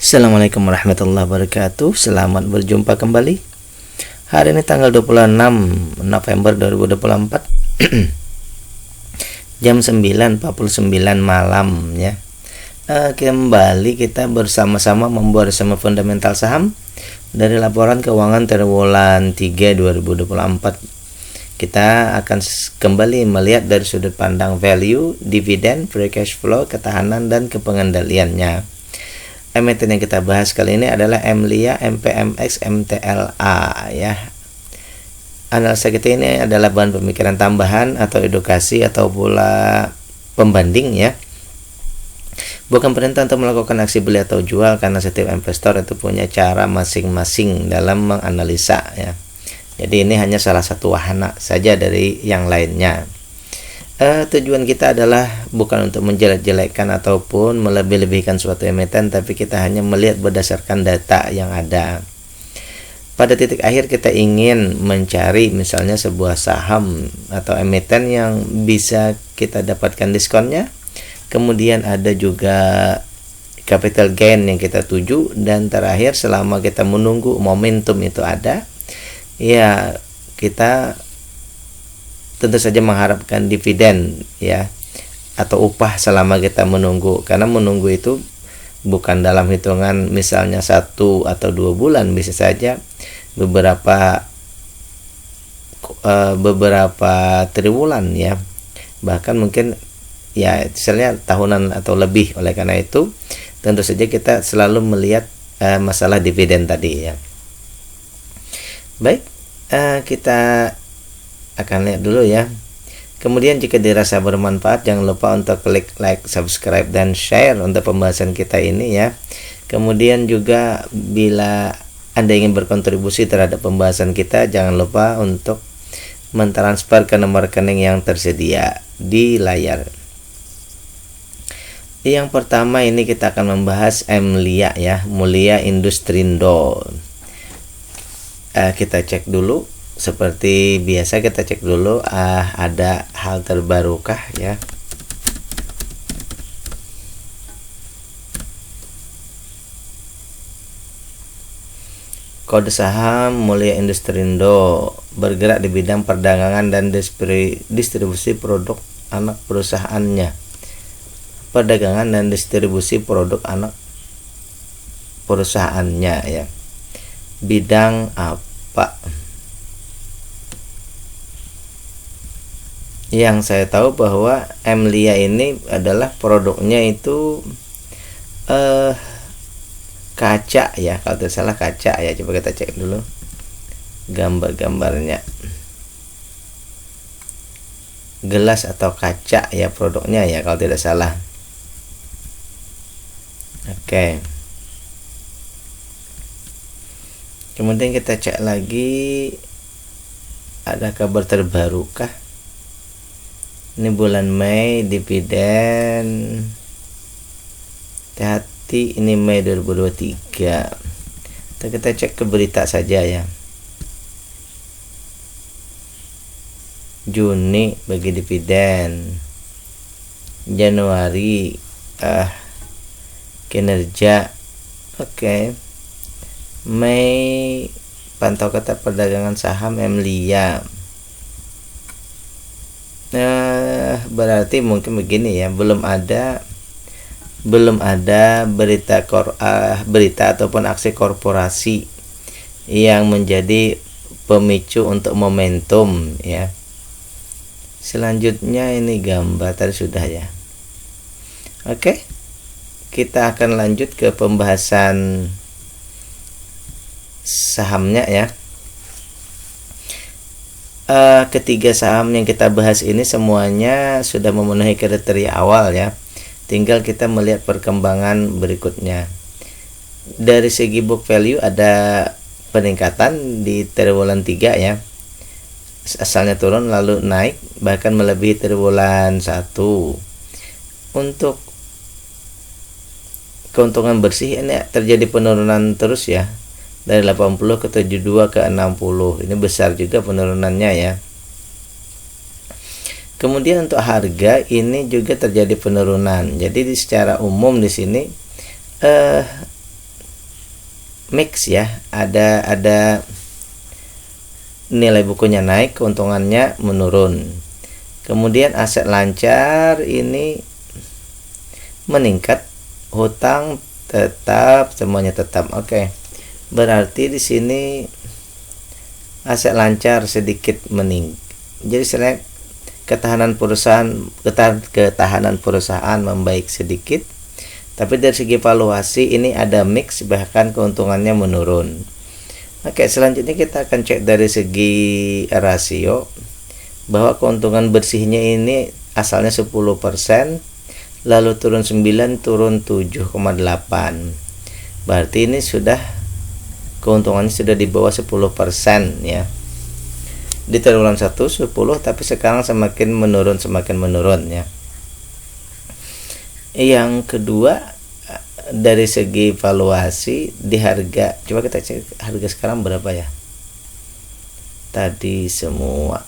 Assalamualaikum warahmatullahi wabarakatuh. Selamat berjumpa kembali. Hari ini tanggal 26 November 2024 jam 9.49 malam ya. Kembali kita bersama-sama membuat resume fundamental saham dari laporan keuangan triwulan 3 2024. Kita akan kembali melihat dari sudut pandang value, dividen, free cash flow, ketahanan dan kepengendaliannya. Emiten yang kita bahas kali ini adalah MLIA, MPMX, MTLA ya. Analisa kita ini adalah bahan pemikiran tambahan atau edukasi atau pula pembanding ya. Bukan perintah untuk melakukan aksi beli atau jual, karena setiap investor itu punya cara masing-masing dalam menganalisa ya. Jadi ini hanya salah satu wahana saja dari yang lainnya. Tujuan kita adalah bukan untuk menjelek-jelekkan ataupun melebih-lebihkan suatu emiten, tapi kita hanya melihat berdasarkan data yang ada. Pada titik akhir kita ingin mencari misalnya sebuah saham atau emiten yang bisa kita dapatkan diskonnya. Kemudian ada juga capital gain yang kita tuju, dan terakhir selama kita menunggu momentum itu ada, ya kita tentu saja mengharapkan dividen ya, atau upah selama kita menunggu. Karena menunggu itu bukan dalam hitungan misalnya 1 atau 2 bulan, bisa saja beberapa triwulan ya, bahkan mungkin ya misalnya tahunan atau lebih. Oleh karena itu tentu saja kita selalu melihat masalah dividen tadi ya. Baik, kita akan lihat dulu ya. Kemudian jika dirasa bermanfaat, jangan lupa untuk klik like, subscribe, dan share untuk pembahasan kita ini ya. Kemudian juga bila Anda ingin berkontribusi terhadap pembahasan kita, jangan lupa untuk mentransfer ke nomor rekening yang tersedia di layar. Yang pertama ini kita akan membahas MLIA ya, Mulia Industrindo. Kita cek dulu. Seperti biasa kita cek dulu ada hal terbarukah ya. Kode saham Mulia Industrindo bergerak di bidang perdagangan dan distribusi produk anak perusahaannya. Perdagangan dan distribusi produk anak perusahaannya ya. Bidang apa? Yang saya tahu bahwa MLIA ini adalah produknya itu kaca ya, kalau tidak salah kaca ya. Coba kita cek dulu gambar-gambarnya. Gelas atau kaca ya produknya ya, kalau tidak salah. Oke. Kemudian kita cek lagi, ada kabar terbarukah? Ini bulan Mei, dividen. Hati-hati, ini Mei 2023. Kita cek ke berita saja ya. Juni bagi dividen. Januari kinerja. Oke. Mei pantau ketat perdagangan saham MLIA. Berarti mungkin begini ya, belum ada berita ataupun aksi korporasi yang menjadi pemicu untuk momentum ya. Selanjutnya ini gambar tadi sudah ya. Oke, kita akan lanjut ke pembahasan sahamnya ya. Ketiga saham yang kita bahas ini semuanya sudah memenuhi kriteria awal ya. Tinggal kita melihat perkembangan berikutnya. Dari segi book value ada peningkatan di triwulan 3 ya. Asalnya turun lalu naik bahkan melebihi triwulan 1. Untuk keuntungan bersih ini terjadi penurunan terus ya. Dari 80 ke 72 ke 60. Ini besar juga penurunannya ya. Kemudian untuk harga ini juga terjadi penurunan. Jadi secara umum di sini mix ya, ada nilai bukunya naik, keuntungannya menurun. Kemudian aset lancar ini meningkat, hutang tetap, semuanya tetap. Oke. Berarti di sini aset lancar sedikit meningkat. Jadi saya ketahanan perusahaan membaik sedikit. Tapi dari segi valuasi ini ada mix, bahkan keuntungannya menurun. Oke, selanjutnya kita akan cek dari segi rasio bahwa keuntungan bersihnya ini asalnya 10%, lalu turun 9, turun 7,8. Berarti ini sudah keuntungannya sudah di bawah 10% ya. Di triwulan 1 10, tapi sekarang semakin menurun ya. Yang kedua, dari segi valuasi di harga, coba kita cek harga sekarang berapa ya. Tadi semua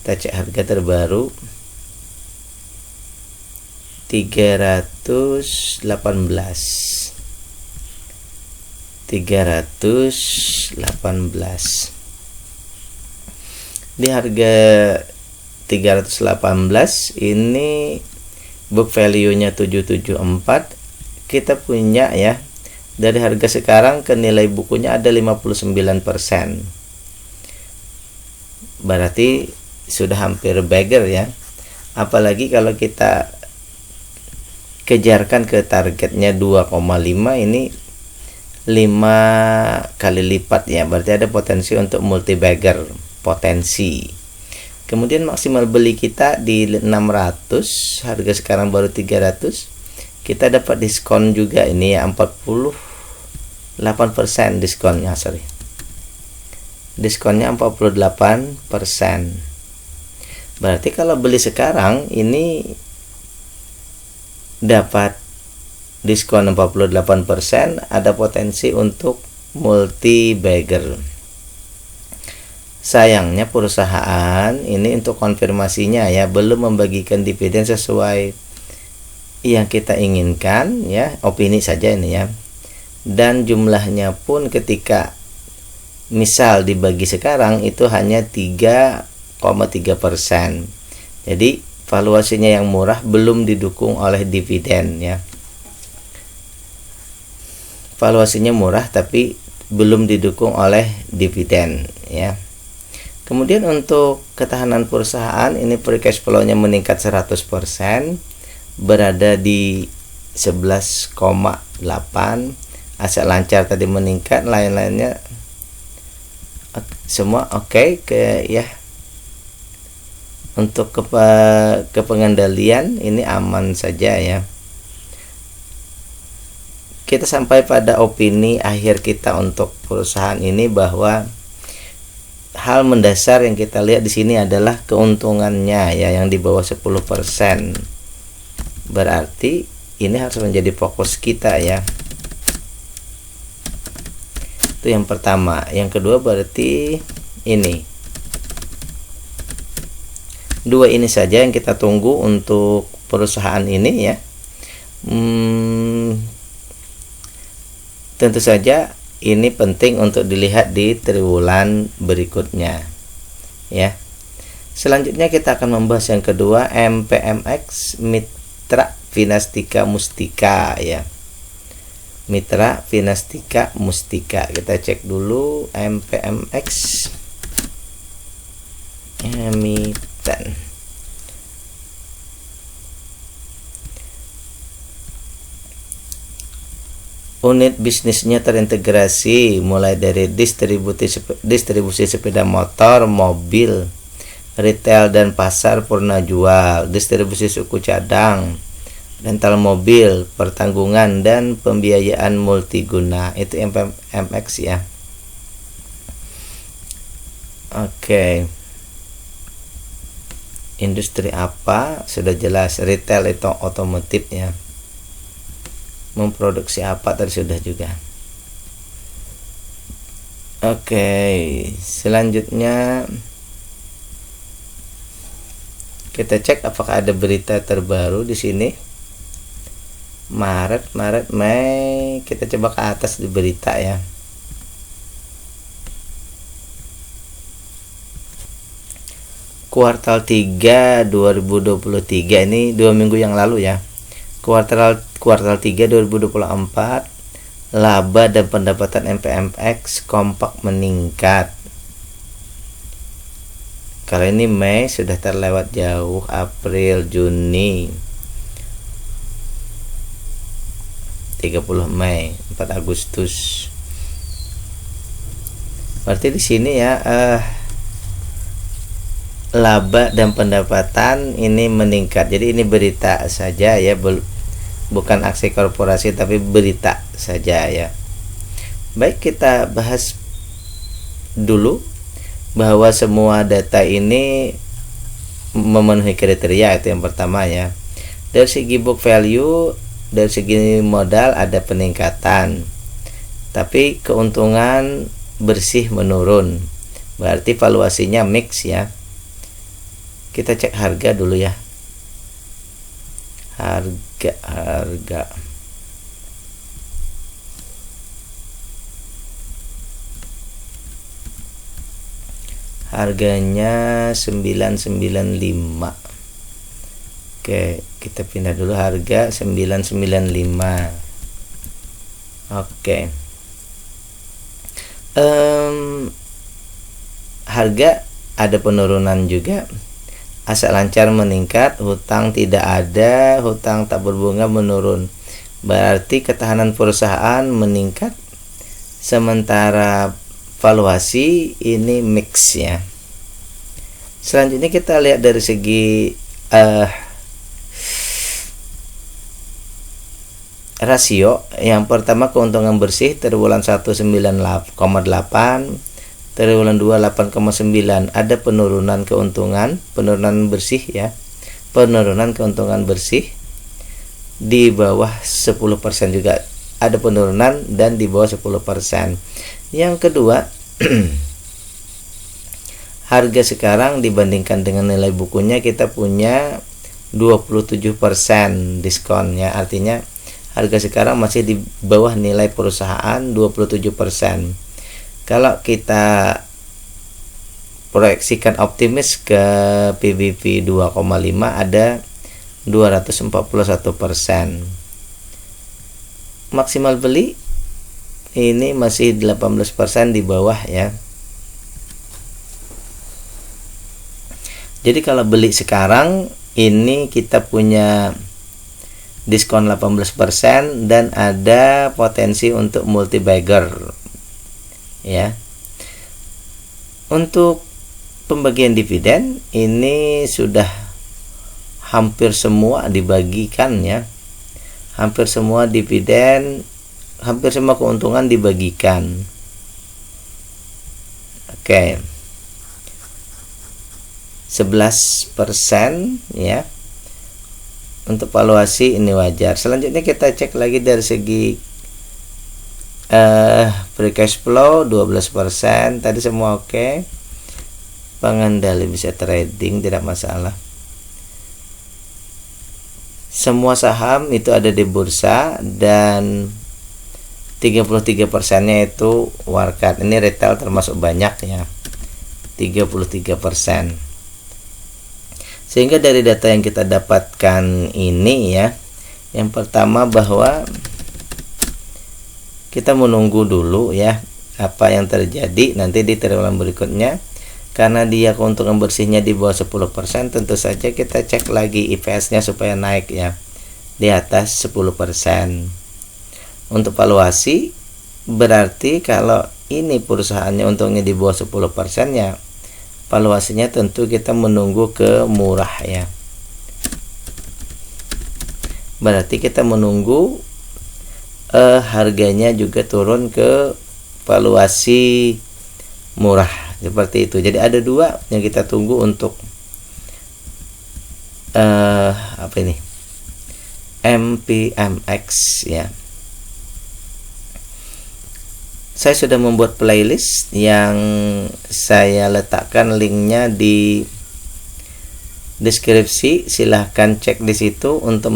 kita cek harga terbaru 318. Di harga 318 ini book value-nya 774. Kita punya ya, dari harga sekarang ke nilai bukunya ada 59%. Berarti sudah hampir beggar ya. Apalagi kalau kita kejarkan ke targetnya 2,5, ini 5 kali lipat ya. Berarti ada potensi untuk multi bagger, potensi. Kemudian maksimal beli kita di 600, harga sekarang baru 300. Kita dapat diskon juga ini ya, 48% diskonnya, sorry. Diskonnya 48%. Berarti kalau beli sekarang ini dapat diskon 48%, ada potensi untuk multi bagger. Sayangnya perusahaan ini untuk konfirmasinya ya belum membagikan dividen sesuai yang kita inginkan ya, opini saja ini ya. Dan jumlahnya pun ketika misal dibagi sekarang itu hanya 3,3%. Jadi valuasinya yang murah belum didukung oleh dividen ya. Valuasinya murah tapi belum didukung oleh dividen ya. Kemudian untuk ketahanan perusahaan ini free cash flow-nya meningkat 100%, berada di 11,8. Aset lancar tadi meningkat, lain-lainnya semua oke ke ya. Untuk ke pengendalian ini aman saja ya. Kita sampai pada opini akhir kita untuk perusahaan ini bahwa hal mendasar yang kita lihat di sini adalah keuntungannya ya, yang di bawah 10%. Berarti ini harus menjadi fokus kita ya. Itu yang pertama. Yang kedua berarti ini. Dua ini saja yang kita tunggu untuk perusahaan ini ya. Tentu saja ini penting untuk dilihat di triwulan berikutnya ya. Selanjutnya kita akan membahas yang kedua, MPMX Mitra Finastika Mustika ya. Mitra Finastika Mustika. Kita cek dulu MPMX emiten. Unit bisnisnya terintegrasi mulai dari distribusi sepeda motor, mobil, retail dan pasar purna jual, distribusi suku cadang, rental mobil, pertanggungan dan pembiayaan multiguna. Itu MPMX ya. Oke. Industri apa? Sudah jelas, retail itu otomotif ya. Memproduksi apa tadi sudah juga. Oke, selanjutnya kita cek apakah ada berita terbaru di sini. Maret, Mei, kita coba ke atas di berita ya. Kuartal 3 2023 ini 2 minggu yang lalu ya. Kuartal 3 2024, laba dan pendapatan MPMX kompak meningkat. Kali ini Mei sudah terlewat jauh, April, Juni, 30 Mei, 4 Agustus. Berarti di sini ya laba dan pendapatan ini meningkat. Jadi ini berita saja ya, bukan aksi korporasi tapi berita saja ya. Baik, kita bahas dulu bahwa semua data ini memenuhi kriteria. Itu yang pertama ya. Dari segi book value, dari segi modal ada peningkatan, tapi keuntungan bersih menurun. Berarti valuasinya mix ya. Kita cek harga dulu ya. Harga. Harganya 995. Oke, kita pindah dulu harga 995. Oke. Harga ada penurunan juga. Aset lancar meningkat, hutang tidak ada, hutang tak berbunga menurun. Berarti ketahanan perusahaan meningkat, sementara valuasi ini mix ya. Selanjutnya kita lihat dari segi rasio. Yang pertama, keuntungan bersih triwulan 1 9,8, triwulan 2 8,9. Ada penurunan keuntungan, penurunan bersih ya. Penurunan keuntungan bersih di bawah 10% juga ada penurunan, dan di bawah 10%. Yang kedua, harga sekarang dibandingkan dengan nilai bukunya kita punya 27% diskon ya. Artinya harga sekarang masih di bawah nilai perusahaan 27%. Kalau kita proyeksikan optimis ke PBV 2,5 ada 241%. Maksimal beli ini masih 18% di bawah ya. Jadi kalau beli sekarang ini kita punya diskon 18% dan ada potensi untuk multi bagger ya. Untuk pembagian dividen ini sudah hampir semua dibagikan ya. Hampir semua dividen, hampir semua keuntungan dibagikan. Oke. 11% ya. Untuk valuasi ini wajar. Selanjutnya kita cek lagi dari segi free cash flow 12%. Tadi semua oke. Pengendali bisa trading, tidak masalah. Semua saham itu ada di bursa dan 33%-nya itu warkat. Ini retail termasuk banyak ya. 33%. Sehingga dari data yang kita dapatkan ini ya, yang pertama bahwa kita menunggu dulu ya apa yang terjadi nanti di triwulan berikutnya. Karena dia keuntungan bersihnya di bawah 10%, tentu saja kita cek lagi IPS-nya supaya naik ya, di atas 10%. Untuk valuasi berarti kalau ini perusahaannya untungnya di bawah 10% ya, valuasinya tentu kita menunggu ke murah ya. Berarti kita menunggu harganya juga turun ke valuasi murah seperti itu. Jadi ada dua yang kita tunggu untuk apa ini, MPMX ya. Saya sudah membuat playlist yang saya letakkan linknya di deskripsi. Silahkan cek di situ untuk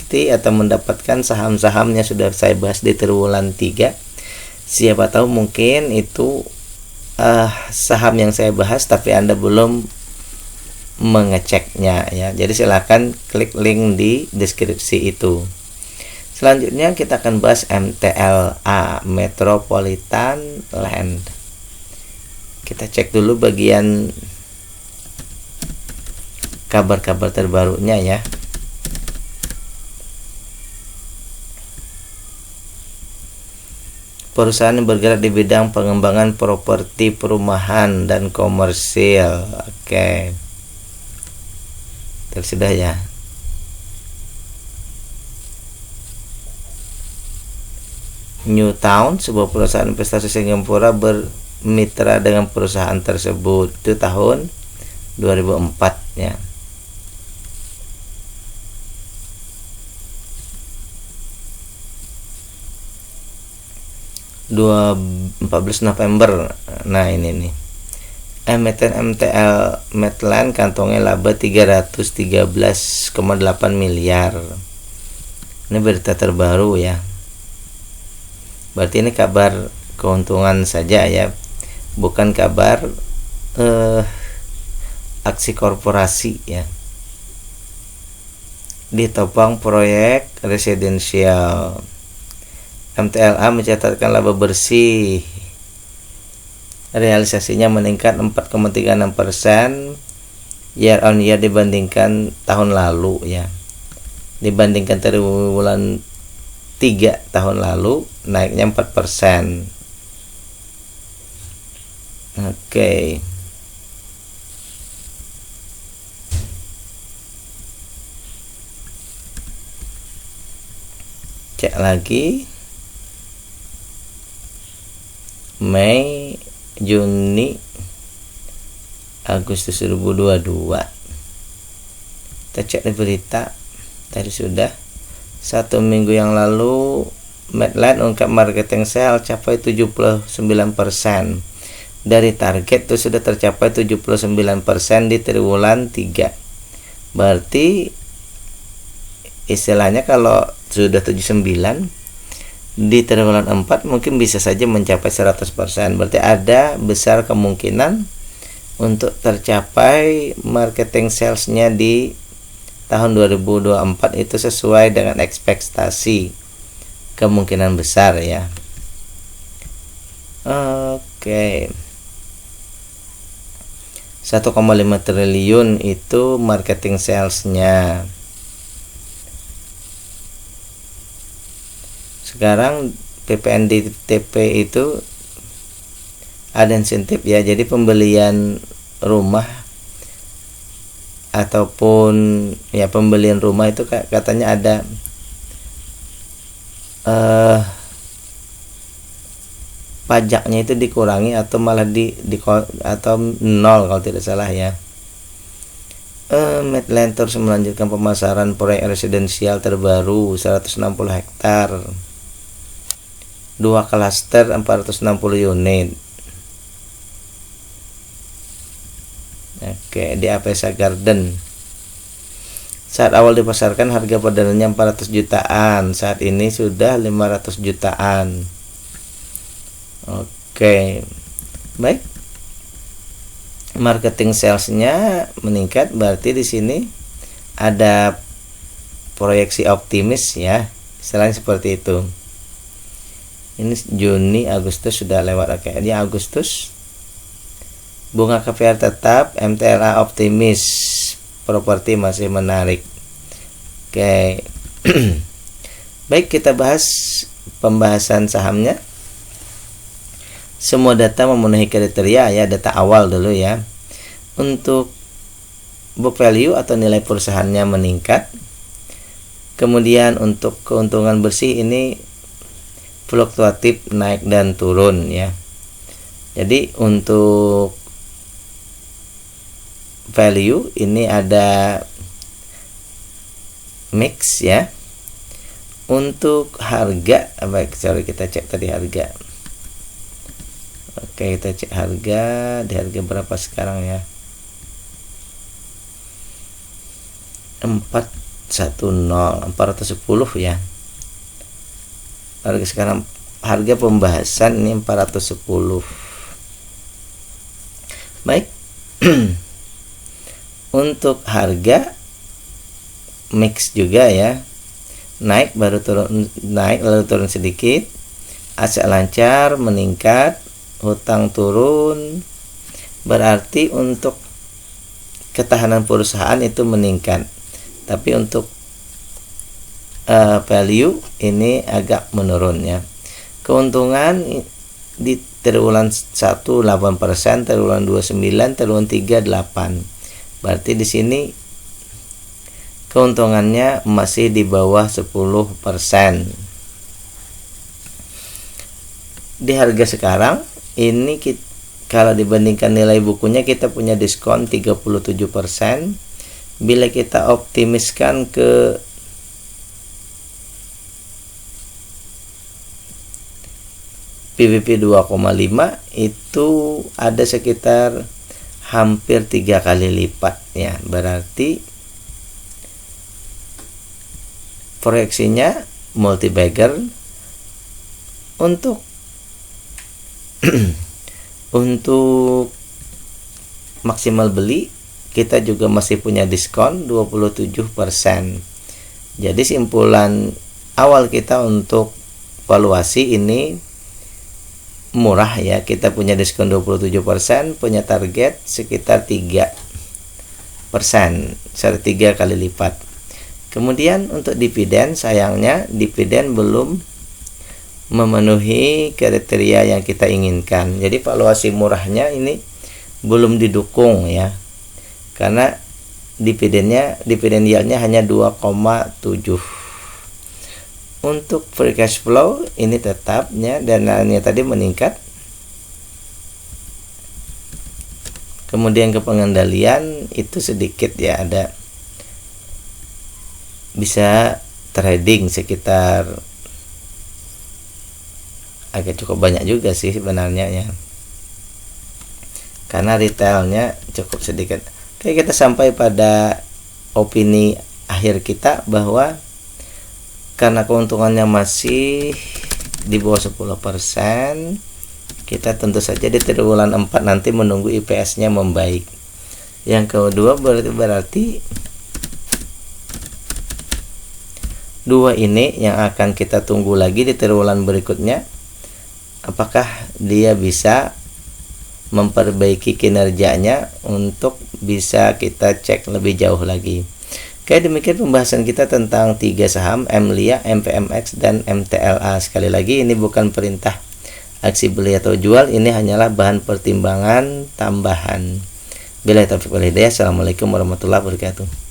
mengikuti atau mendapatkan saham-saham yang sudah saya bahas di triwulan 3. Siapa tahu mungkin itu saham yang saya bahas tapi Anda belum mengeceknya ya. Jadi silakan klik link di deskripsi itu. Selanjutnya kita akan bahas MTLA, Metropolitan Land. Kita cek dulu bagian kabar-kabar terbarunya ya. Perusahaan yang bergerak di bidang pengembangan properti perumahan dan komersil. Oke. Sudah ya. New Town, sebuah perusahaan investasi Singapura bermitra dengan perusahaan tersebut. Itu tahun 2004 ya. 14 November. Nah ini nih, emiten MTL Medland kantongnya laba 313,8 miliar. Ini berita terbaru ya. Berarti ini kabar keuntungan saja ya, bukan kabar aksi korporasi ya. Ditopang proyek residensial. MTLA mencatatkan laba bersih, realisasinya meningkat 4,36% year on year dibandingkan tahun lalu ya. Dibandingkan triwulan 3 tahun lalu naiknya 4%. Oke. Cek lagi. Mei, Juni, Agustus 2022. Kita cek di berita. Tadi sudah 1 minggu yang lalu Medland ungkap marketing sale capai 79%. Dari target itu sudah tercapai 79% di triwulan 3. Berarti istilahnya kalau sudah 79 di triwulan 4 mungkin bisa saja mencapai 100%. Berarti ada besar kemungkinan untuk tercapai marketing salesnya di tahun 2024 itu sesuai dengan ekspektasi. Kemungkinan besar ya. Oke. 1,5 triliun itu marketing salesnya. Sekarang PPNDTP itu ada insentif ya, jadi pembelian rumah ataupun ya pembelian rumah itu katanya ada pajaknya itu dikurangi atau malah atau nol kalau tidak salah ya. Medland terus melanjutkan pemasaran proyek residensial terbaru 160 hektar. 2 klaster 460 unit. Oke, di Apesa Garden. Saat awal dipasarkan harga perdanaannya 400 jutaan. Saat ini sudah 500 jutaan. Oke. Baik. Marketing salesnya meningkat, berarti di sini ada proyeksi optimis ya. Selain seperti itu. Ini Juni, Agustus sudah lewat. Oke, ini Agustus. Bunga KPR tetap, MTLA optimis, properti masih menarik. Oke. Baik, kita bahas pembahasan sahamnya. Semua data memenuhi kriteria ya, data awal dulu ya. Untuk book value atau nilai perusahaannya meningkat. Kemudian untuk keuntungan bersih ini fluktuatif, naik dan turun ya. Jadi untuk value ini ada mix ya. Untuk harga, sorry kita cek tadi harga. Oke, kita cek harga, di harga berapa sekarang ya? 410 ya. Harga sekarang, harga pembahasan ini 410. Baik. Untuk harga mix juga ya, naik baru turun, naik lalu turun sedikit, aset lancar meningkat, hutang turun, berarti untuk ketahanan perusahaan itu meningkat, tapi untuk value ini agak menurun ya. Keuntungan di triwulan 1 8%, triwulan 2 9, triwulan 3 8. Berarti di sini keuntungannya masih di bawah 10%. Di harga sekarang ini kalau dibandingkan nilai bukunya kita punya diskon 37%. Bila kita optimiskan ke PBP 2,5 itu ada sekitar hampir 3 kali lipat ya. Berarti proyeksinya multi bagger untuk untuk maksimal beli kita juga masih punya diskon 27%. Jadi simpulan awal kita untuk valuasi ini murah ya, kita punya diskon 27%, punya target sekitar 3%, 3 kali lipat. Kemudian untuk dividen, sayangnya dividen belum memenuhi kriteria yang kita inginkan. Jadi valuasi murahnya ini belum didukung ya, karena dividen yieldnya hanya 2,7. Untuk free cash flow ini tetapnya dananya tadi meningkat. Kemudian ke pengendalian itu sedikit ya, ada bisa trading sekitar agak cukup banyak juga sih sebenarnya ya, karena retailnya cukup sedikit. Oke, kita sampai pada opini akhir kita bahwa karena keuntungannya masih di bawah 10%, kita tentu saja di triwulan 4 nanti menunggu IPS-nya membaik. Yang kedua berarti dua ini yang akan kita tunggu lagi di triwulan berikutnya, apakah dia bisa memperbaiki kinerjanya untuk bisa kita cek lebih jauh lagi. Oke, demikian pembahasan kita tentang 3 saham, MLIA, MPMX, dan MTLA. Sekali lagi, ini bukan perintah aksi beli atau jual, ini hanyalah bahan pertimbangan tambahan. Billahi taufiq wal hidayah. Assalamualaikum warahmatullahi wabarakatuh.